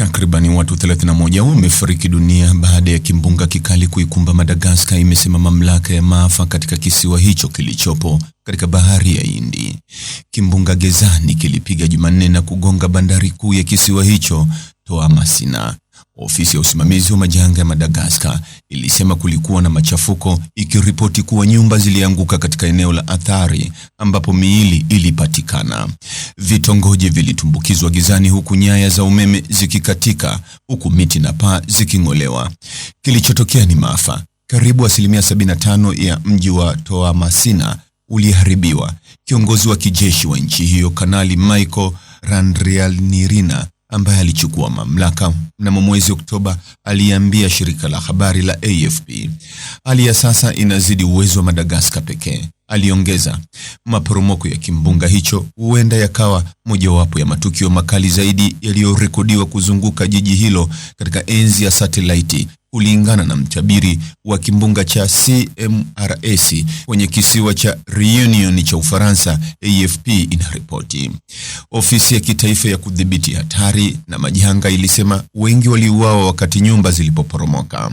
Takribani watu 31 wamefariki dunia baada ya kimbunga kikali kuikumba Madagascar, imesema mamlaka ya maafa katika kisiwa hicho kilichopo katika bahari ya Hindi. Kimbunga Gezani kilipiga Jumanne na kugonga bandari kuu ya kisiwa hicho, Toamasina. Ofisi ya usimamizi wa majanga ya Madagascar ilisema kulikuwa na machafuko, ikiripoti kuwa nyumba zilianguka katika eneo la athari ambapo miili ilipatikana. Vitongoji vilitumbukizwa gizani huku nyaya za umeme zikikatika, huku miti na paa ziking'olewa. Kilichotokea ni maafa. Karibu 75% ya mji wa Toamasina uliharibiwa. Kiongozi wa kijeshi wa nchi hiyo, Kanali Michael Randrianirina, ambaye alichukua mamlaka mnamo mwezi Oktoba, aliambia shirika la habari la AFP, hali ya sasa inazidi uwezo wa Madagascar pekee. Aliongeza, maporomoko ya kimbunga hicho huenda yakawa mojawapo ya matukio makali zaidi yaliyorekodiwa kuzunguka jiji hilo katika enzi ya satellite, kulingana na mtabiri wa kimbunga cha CMRS kwenye kisiwa cha Reunion cha Ufaransa, AFP inaripoti. Ofisi ya kitaifa ya kudhibiti hatari na majanga ilisema wengi waliuawa wakati nyumba zilipoporomoka.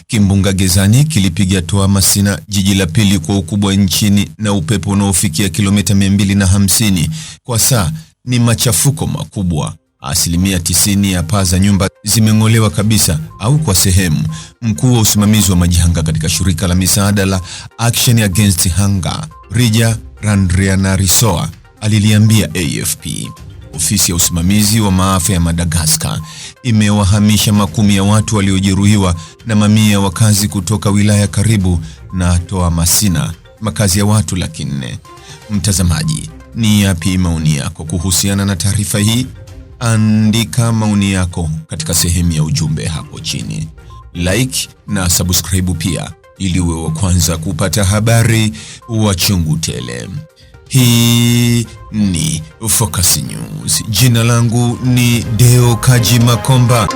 Kimbunga Gezani kilipiga Toamasina, jiji la pili kwa ukubwa nchini, na upepo unaofikia kilomita 250 kwa saa. Ni machafuko makubwa. 90% ya paa za nyumba zimeng'olewa kabisa au kwa sehemu. Mkuu wa usimamizi wa majanga katika shirika la misaada la Action Against Hunger, Rija Randrianarisoa, aliliambia AFP. Ofisi ya usimamizi wa maafa ya Madagascar imewahamisha makumi ya watu waliojeruhiwa na mamia ya wakazi kutoka wilaya karibu na Toamasina, makazi ya watu 400,000. Mtazamaji, ni yapi maoni yako kuhusiana na taarifa hii? Andika maoni yako katika sehemu ya ujumbe hapo chini. Like na subscribe pia, ili uwe wa kwanza kupata habari wa chungu tele. Hii ni Focus News. Jina langu ni Deo Kaji Makomba.